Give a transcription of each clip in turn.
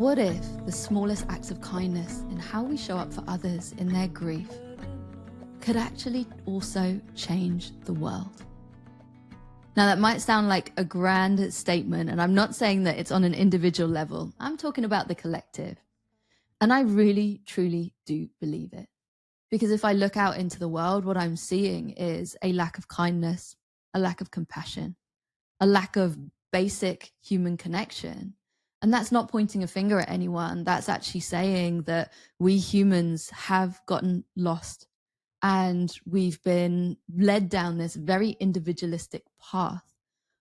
What if the smallest acts of kindness in how we show up for others in their grief could actually also change the world? Now, that might sound like a grand statement, and I'm not saying that it's on an individual level. I'm talking about the collective. And I really, truly do believe it. Because if I look out into the world, what I'm seeing is a lack of kindness, a lack of compassion, a lack of basic human connection. And that's not pointing a finger at anyone. That's actually saying that we humans have gotten lost and we've been led down this very individualistic path,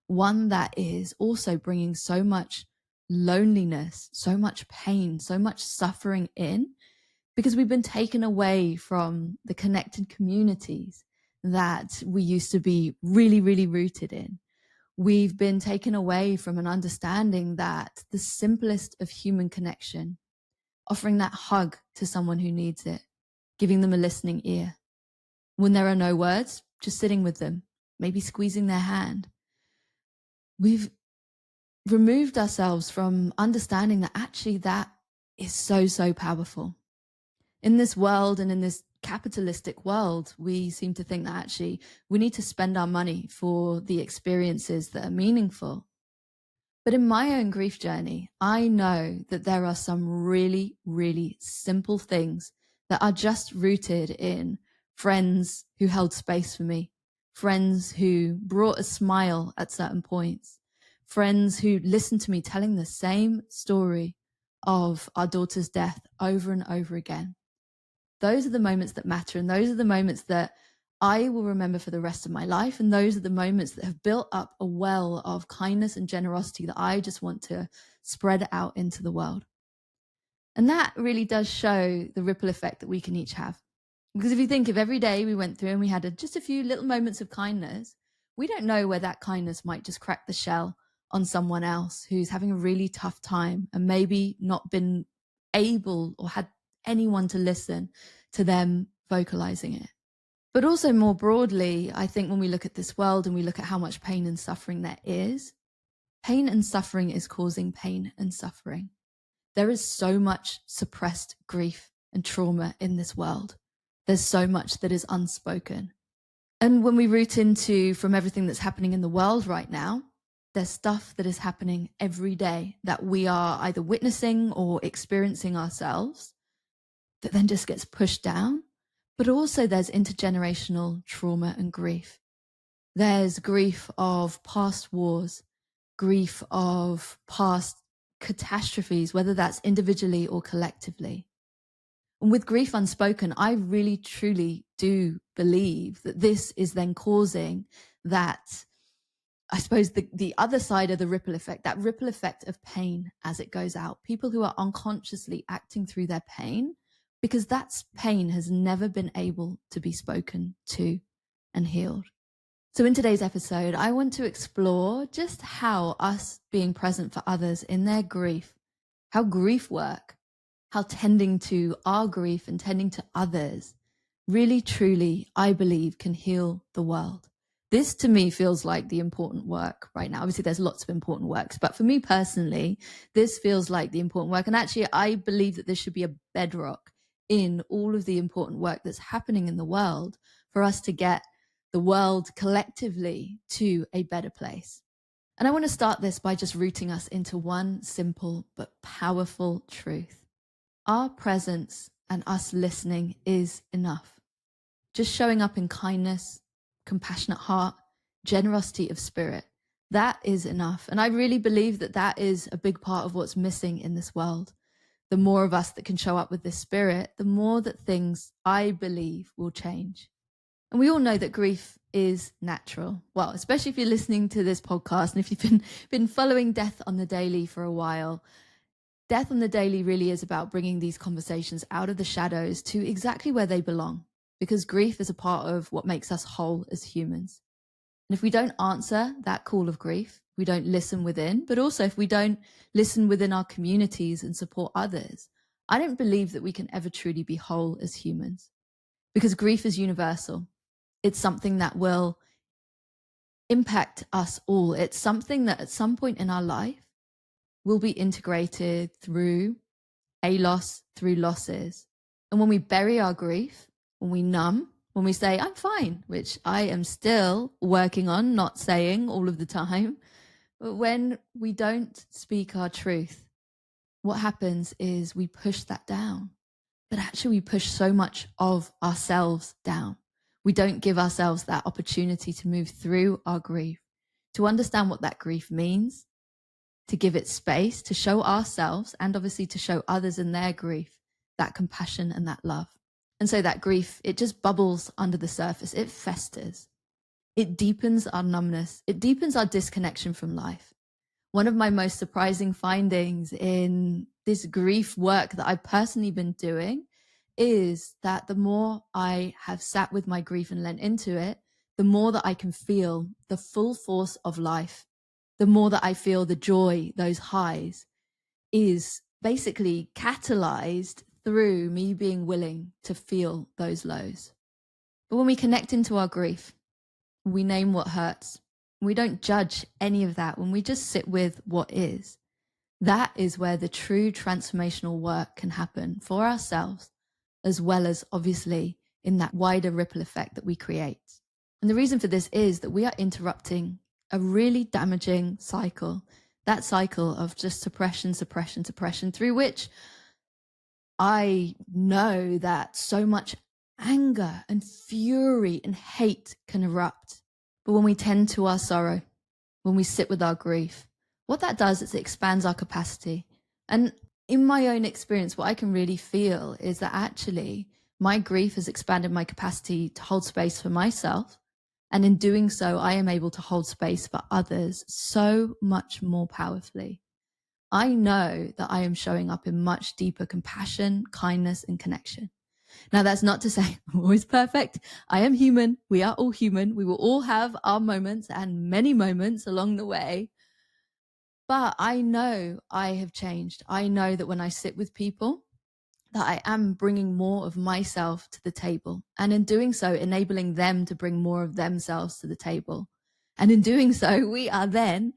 one that is also bringing so much loneliness, so much pain, so much suffering in, because we've been taken away from the connected communities that we used to be really, really rooted in. We've been taken away from an understanding that the simplest of human connection, offering that hug to someone who needs it, giving them a listening ear. When there are no words, just sitting with them, maybe squeezing their hand. We've removed ourselves from understanding that actually that is so, so powerful. In this world and in this capitalistic world, we seem to think that actually we need to spend our money for the experiences that are meaningful. But in my own grief journey, I know that there are some really, really simple things that are just rooted in friends who held space for me, friends who brought a smile at certain points, friends who listened to me telling the same story of our daughter's death over and over again. Those are the moments that matter, and those are the moments that I will remember for the rest of my life. And those are the moments that have built up a well of kindness and generosity that I just want to spread out into the world. And that really does show the ripple effect that we can each have. Because if you think of every day we went through and we had just a few little moments of kindness, we don't know where that kindness might just crack the shell on someone else who's having a really tough time and maybe not been able or had anyone to listen to them vocalizing it. But also more broadly, I think when we look at this world and we look at how much pain and suffering there is, pain and suffering is causing pain and suffering. There is so much suppressed grief and trauma in this world. There's so much that is unspoken. And when we root into from everything that's happening in the world right now, there's stuff that is happening every day that we are either witnessing or experiencing ourselves that then just gets pushed down. But also there's intergenerational trauma and grief. There's grief of past wars, grief of past catastrophes, whether that's individually or collectively. And with grief unspoken, I really, truly do believe that this is then causing that, I suppose, the other side of the ripple effect, that ripple effect of pain as it goes out. People who are unconsciously acting through their pain, because that pain has never been able to be spoken to and healed. So in today's episode, I want to explore just how us being present for others in their grief, how grief work, how tending to our grief and tending to others really, truly, I believe, can heal the world. This to me feels like the important work right now. Obviously, there's lots of important works, but for me personally, this feels like the important work. And actually, I believe that this should be a bedrock in all of the important work that's happening in the world for us to get the world collectively to a better place. And I want to start this by just rooting us into one simple but powerful truth. Our presence and us listening is enough. Just showing up in kindness, compassionate heart, generosity of spirit, that is enough. And I really believe that that is a big part of what's missing in this world. The more of us that can show up with this spirit, the more that things, I believe, will change. And we all know that grief is natural. Well, especially if you're listening to this podcast and if you've been following Death on the Daily for a while. Death on the Daily really is about bringing these conversations out of the shadows to exactly where they belong, because grief is a part of what makes us whole as humans. And if we don't answer that call of grief, we don't listen within, but also if we don't listen within our communities and support others, I don't believe that we can ever truly be whole as humans, because grief is universal. It's something that will impact us all. It's something that at some point in our life will be integrated through a loss, through losses. And when we bury our grief, when we numb, when we say, I'm fine, which I am still working on not saying all of the time, but when we don't speak our truth, what happens is we push that down. But actually, we push so much of ourselves down. We don't give ourselves that opportunity to move through our grief, to understand what that grief means, to give it space, to show ourselves and obviously to show others in their grief that compassion and that love. And so that grief, it just bubbles under the surface. It festers. It deepens our numbness. It deepens our disconnection from life. One of my most surprising findings in this grief work that I've personally been doing is that the more I have sat with my grief and lent into it, the more that I can feel the full force of life, the more that I feel the joy, those highs, is basically catalyzed through me being willing to feel those lows. But when we connect into our grief, we name what hurts. We don't judge any of that. When we just sit with what is, that is where the true transformational work can happen for ourselves, as well as obviously in that wider ripple effect that we create. And the reason for this is that we are interrupting a really damaging cycle, that cycle of just suppression, suppression, suppression, through which I know that so much anger and fury and hate can erupt. But when we tend to our sorrow, when we sit with our grief, what that does is it expands our capacity. And in my own experience, what I can really feel is that actually my grief has expanded my capacity to hold space for myself. And in doing so, I am able to hold space for others so much more powerfully. I know that I am showing up in much deeper compassion, kindness, and connection. Now, that's not to say I'm always perfect. I am human. We are all human. We will all have our moments and many moments along the way. But I know I have changed. I know that when I sit with people, that I am bringing more of myself to the table. And in doing so, enabling them to bring more of themselves to the table. And in doing so, we are then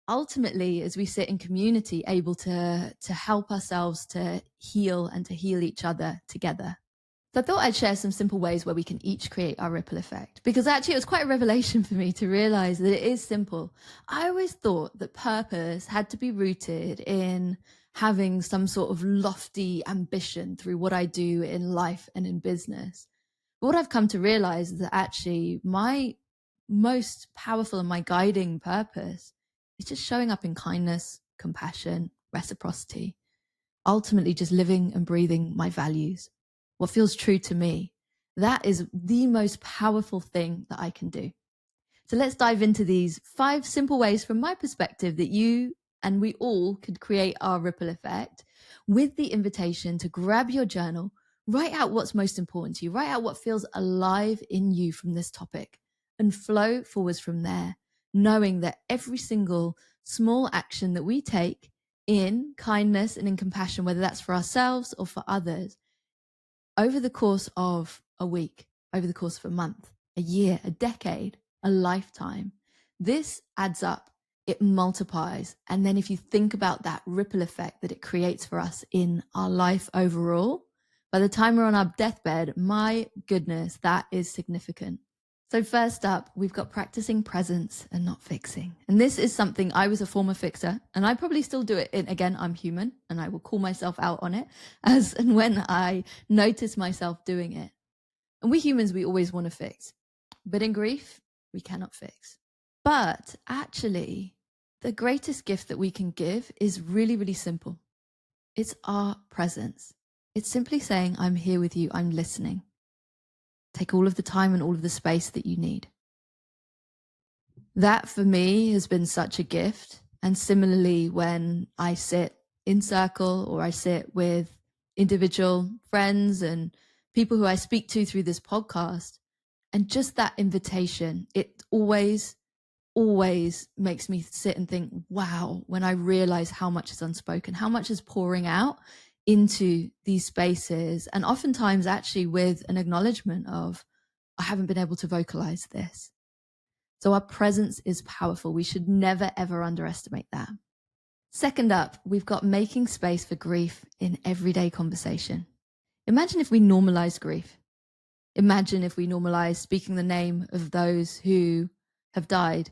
ultimately, as we sit in community, able to help ourselves to heal and to heal each other together. So I thought I'd share some simple ways where we can each create our ripple effect, because actually it was quite a revelation for me to realize that it is simple. I always thought that purpose had to be rooted in having some sort of lofty ambition through what I do in life and in business. But what I've come to realize is that actually my most powerful and my guiding purpose is just showing up in kindness, compassion, reciprocity, ultimately just living and breathing my values, what feels true to me. That is the most powerful thing that I can do. So let's dive into these 5 simple ways from my perspective that you and we all could create our ripple effect, with the invitation to grab your journal, write out what's most important to you, write out what feels alive in you from this topic, and flow forwards from there, knowing that every single small action that we take in kindness and in compassion, whether that's for ourselves or for others, over the course of a week, over the course of a month, a year, a decade, a lifetime, this adds up, it multiplies. And then if you think about that ripple effect that it creates for us in our life overall, by the time we're on our deathbed, my goodness, that is significant. So first up, we've got practicing presence and not fixing. And this is something I was a former fixer, and I probably still do it. Again, I'm human, and I will call myself out on it as and when I notice myself doing it. And we humans, we always want to fix. But in grief, we cannot fix. But actually, the greatest gift that we can give is really, really simple. It's our presence. It's simply saying, I'm here with you, I'm listening. Take all of the time and all of the space that you need. That for me has been such a gift. And similarly, when I sit in circle or I sit with individual friends and people who I speak to through this podcast, and just that invitation, it always makes me sit and think, wow, when I realize how much is unspoken, how much is pouring out into these spaces, and oftentimes actually with an acknowledgement of, I haven't been able to vocalize this. So our presence is powerful. We should never, ever underestimate that. Second up, we've got making space for grief in everyday conversation. Imagine if we normalized grief. Imagine if we normalized speaking the name of those who have died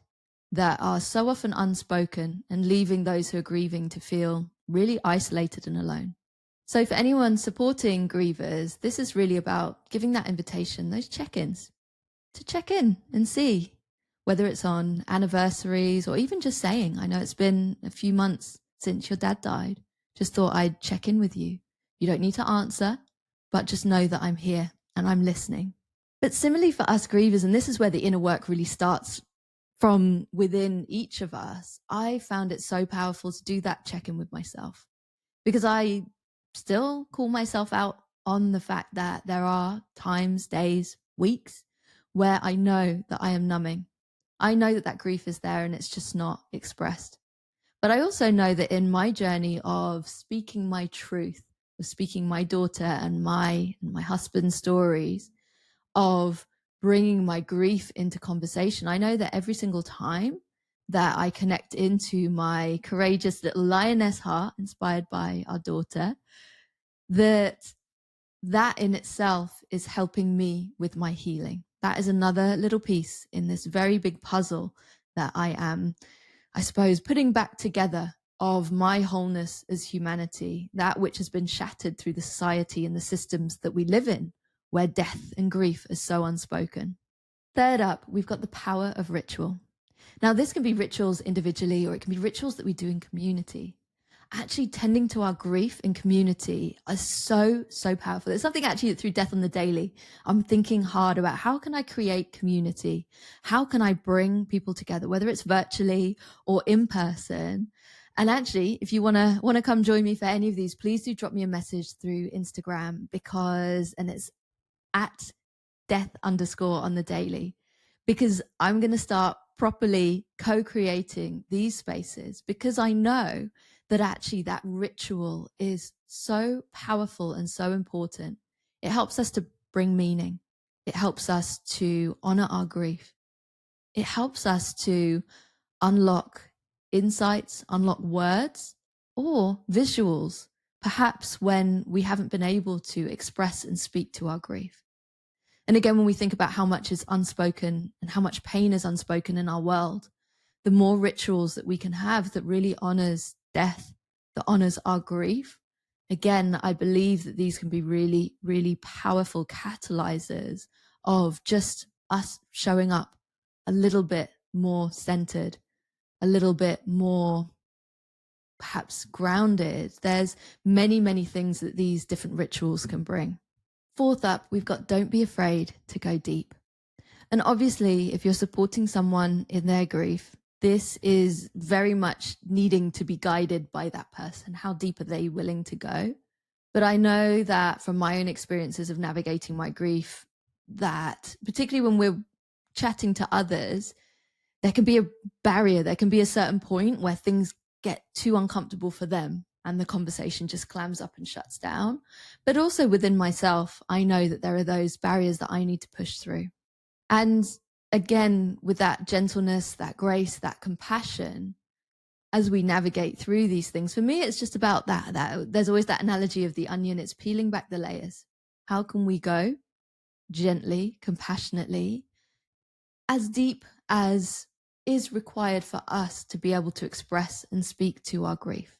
that are so often unspoken and leaving those who are grieving to feel really isolated and alone. So for anyone supporting grievers, this is really about giving that invitation, those check-ins, to check in and see whether it's on anniversaries or even just saying, I know it's been a few months since your dad died. Just thought I'd check in with you. You don't need to answer, but just know that I'm here and I'm listening. But similarly for us grievers, and this is where the inner work really starts from within each of us, I found it so powerful to do that check-in with myself, because I still call myself out on the fact that there are times, days, weeks where I know that I am numbing. I know that that grief is there and it's just not expressed. But I also know that in my journey of speaking my truth, of speaking my daughter and my husband's stories, of bringing my grief into conversation, I know that every single time that I connect into my courageous little lioness heart, inspired by our daughter, that in itself is helping me with my healing. That is another little piece in this very big puzzle that I am, I suppose, putting back together of my wholeness as humanity, that which has been shattered through the society and the systems that we live in, where death and grief is so unspoken. Third up, we've got the power of ritual. Now, this can be rituals individually, or it can be rituals that we do in community. Actually tending to our grief in community are so powerful. It's something actually that through Death on the Daily, I'm thinking hard about how can I create community? How can I bring people together, whether it's virtually or in person? And actually, if you want to come join me for any of these, please do drop me a message through Instagram, and it's at death_on_the daily, because I'm going to start properly co-creating these spaces, because I know that actually that ritual is so powerful and so important. It helps us to bring meaning. It helps us to honor our grief. It helps us to unlock insights, unlock words or visuals, perhaps when we haven't been able to express and speak to our grief. And again, when we think about how much is unspoken and how much pain is unspoken in our world, the more rituals that we can have that really honors death, that honors our grief. Again, I believe that these can be really, really powerful catalyzers of just us showing up a little bit more centered, a little bit more perhaps grounded. There's many things that these different rituals can bring. Fourth up, we've got don't be afraid to go deep. And obviously, if you're supporting someone in their grief, this is very much needing to be guided by that person. How deep are they willing to go? But I know that from my own experiences of navigating my grief, that particularly when we're chatting to others, there can be a barrier. There can be a certain point where things get too uncomfortable for them and the conversation just clams up and shuts down. But also within myself, I know that there are those barriers that I need to push through. And again, with that gentleness, that grace, that compassion, as we navigate through these things, for me, it's just about that there's always that analogy of the onion. It's peeling back the layers. How can we go gently, compassionately, as deep as is required for us to be able to express and speak to our grief?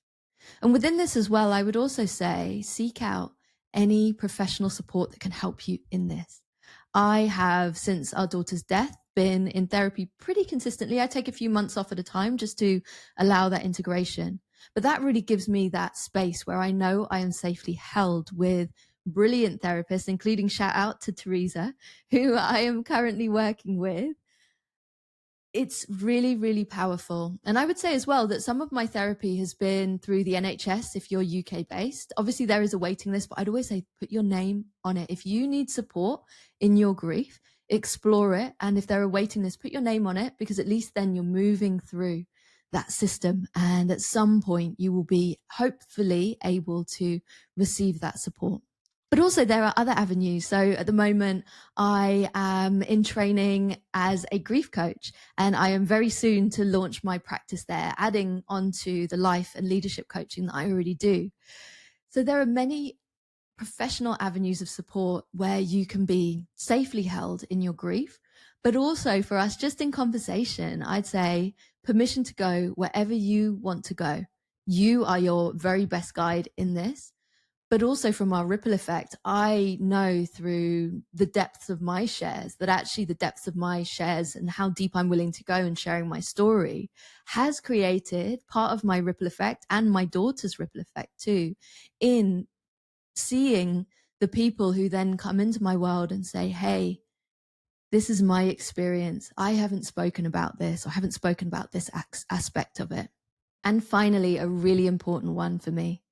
And within this as well, I would also say, seek out any professional support that can help you in this. I have, since our daughter's death, been in therapy pretty consistently. I take a few months off at a time just to allow that integration. But that really gives me that space where I know I am safely held with brilliant therapists, including shout out to Teresa, who I am currently working with. It's really powerful. And I would say as well that some of my therapy has been through the NHS if you're UK based. Obviously there is a waiting list, but I'd always say put your name on it. If you need support in your grief, explore it. And if there are waiting lists, put your name on it, because at least then you're moving through that system. And at some point you will be hopefully able to receive that support. But also there are other avenues. So at the moment, I am in training as a grief coach, and I am very soon to launch my practice there, adding onto the life and leadership coaching that I already do. So there are many professional avenues of support where you can be safely held in your grief. But also for us, just in conversation, I'd say permission to go wherever you want to go. You are your very best guide in this. But also from our ripple effect, I know through the depths of my shares that actually the depths of my shares and how deep I'm willing to go in sharing my story has created part of my ripple effect and my daughter's ripple effect too, in seeing the people who then come into my world and say, hey, this is my experience. I haven't spoken about this, or haven't spoken about this aspect of it. And finally, a really important one for me.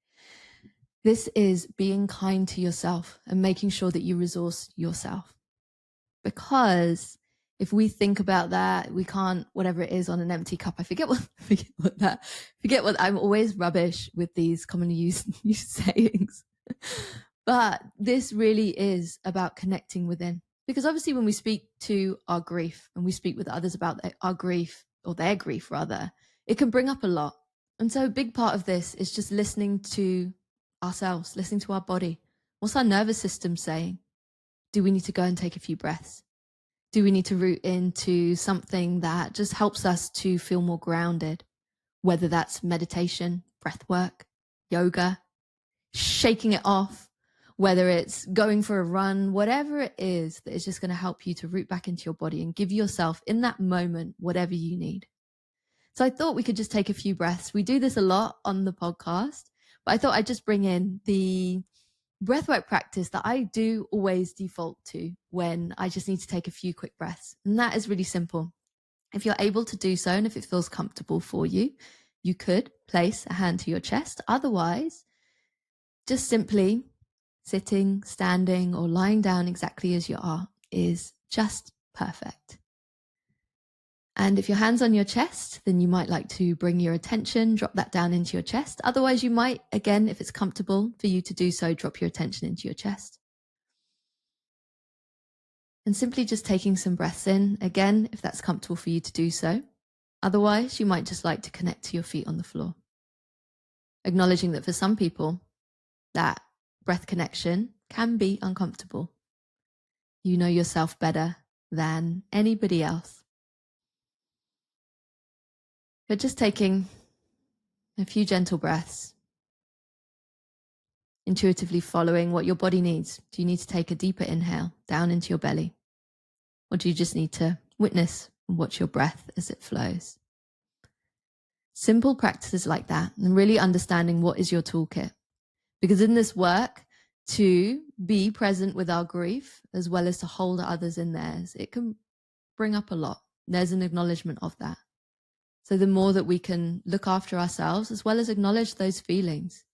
This is being kind to yourself and making sure that you resource yourself. Because if we think about that, we can't, whatever it is on an empty cup. I forget what I'm always rubbish with these commonly used sayings. But this really is about connecting within. Because obviously when we speak to our grief and we speak with others about our grief, or their grief rather, it can bring up a lot. And so a big part of this is just listening to ourselves, listening to our body. What's our nervous system saying? Do we need to go and take a few breaths? Do we need to root into something that just helps us to feel more grounded? Whether that's meditation, breath work, yoga, shaking it off, whether it's going for a run, whatever it is that is just going to help you to root back into your body and give yourself in that moment whatever you need. So I thought we could just take a few breaths. We do this a lot on the podcast, but I thought I'd just bring in the breathwork practice that I do always default to when I just need to take a few quick breaths. And that is really simple. If you're able to do so, and if it feels comfortable for you, you could place a hand to your chest. Otherwise, just simply sitting, standing, or lying down exactly as you are is just perfect. And if your hand's on your chest, then you might like to bring your attention, drop that down into your chest. Otherwise, you might, again, if it's comfortable for you to do so, drop your attention into your chest. And simply just taking some breaths in, again, if that's comfortable for you to do so. Otherwise, you might just like to connect to your feet on the floor. Acknowledging that for some people, that breath connection can be uncomfortable. You know yourself better than anybody else. But just taking a few gentle breaths, intuitively following what your body needs. Do you need to take a deeper inhale down into your belly? Or do you just need to witness and watch your breath as it flows? Simple practices like that, and really understanding what is your toolkit. Because in this work, to be present with our grief, as well as to hold others in theirs, it can bring up a lot. There's an acknowledgement of that. So the more that we can look after ourselves, as well as acknowledge those feelings.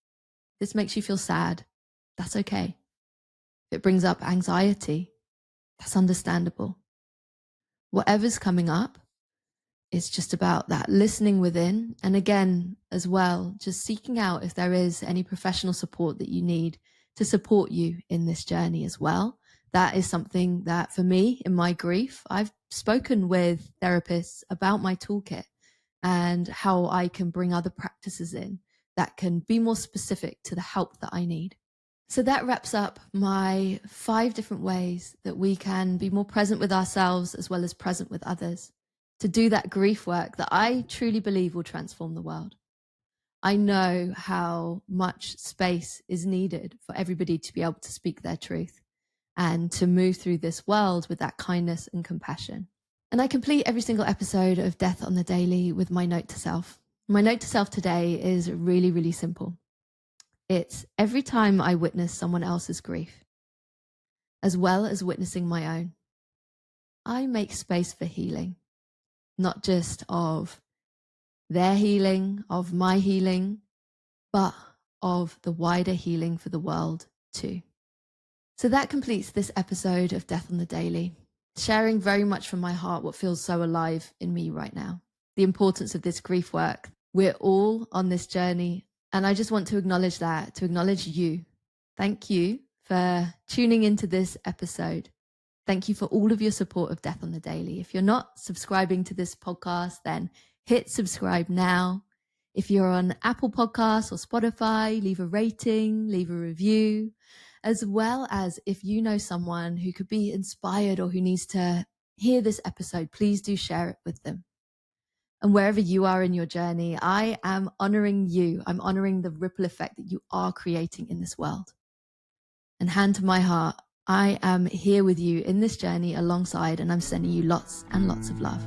This makes you feel sad. That's okay. If it brings up anxiety, that's understandable. Whatever's coming up, it's just about that listening within. And again, as well, just seeking out if there is any professional support that you need to support you in this journey as well. That is something that for me, in my grief, I've spoken with therapists about my toolkit and how I can bring other practices in that can be more specific to the help that I need. So that wraps up my 5 different ways that we can be more present with ourselves as well as present with others, to do that grief work that I truly believe will transform the world. I know how much space is needed for everybody to be able to speak their truth and to move through this world with that kindness and compassion. And I complete every single episode of Death on the Daily with my note to self. My note to self today is really, really simple. It's every time I witness someone else's grief, as well as witnessing my own, I make space for healing, not just of their healing, of my healing, but of the wider healing for the world too. So that completes this episode of Death on the Daily, sharing very much from my heart what feels so alive in me right now, the importance of this grief work. We're all on this journey, and I just want to acknowledge that, to acknowledge you. Thank you for tuning into this episode. Thank you for all of your support of Death on the Daily. If you're not subscribing to this podcast, then hit subscribe now. If you're on Apple Podcasts or Spotify, leave a rating, leave a review, as well as if you know someone who could be inspired or who needs to hear this episode, please do share it with them. And wherever you are in your journey, I am honoring you. I'm honoring the ripple effect that you are creating in this world. And hand to my heart, I am here with you in this journey alongside, and I'm sending you lots and lots of love.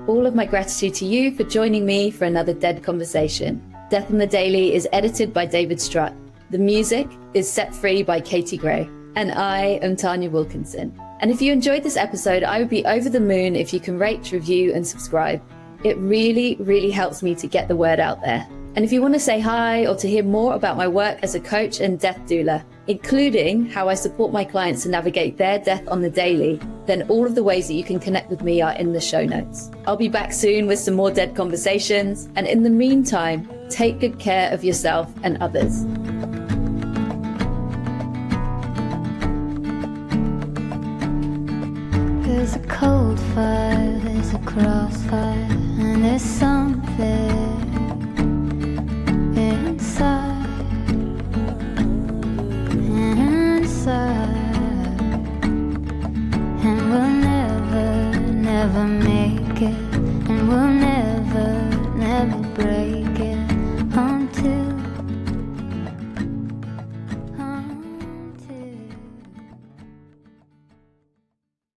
All of my gratitude to you for joining me for another Dead Conversation. Death on the Daily is edited by David Strutt. The music is Set Free by Katie Gray. And I am Tanya Wilkinson. And if you enjoyed this episode, I would be over the moon if you can rate, review, and subscribe. It really, really helps me to get the word out there. And if you want to say hi or to hear more about my work as a coach and death doula, including how I support my clients to navigate their death on the daily, then all of the ways that you can connect with me are in the show notes. I'll be back soon with some more Dead Conversations. And in the meantime, take good care of yourself and others. There's a cold fire, there's a crossfire, and there's something inside, and we'll never, never make it, and we'll never, never break it.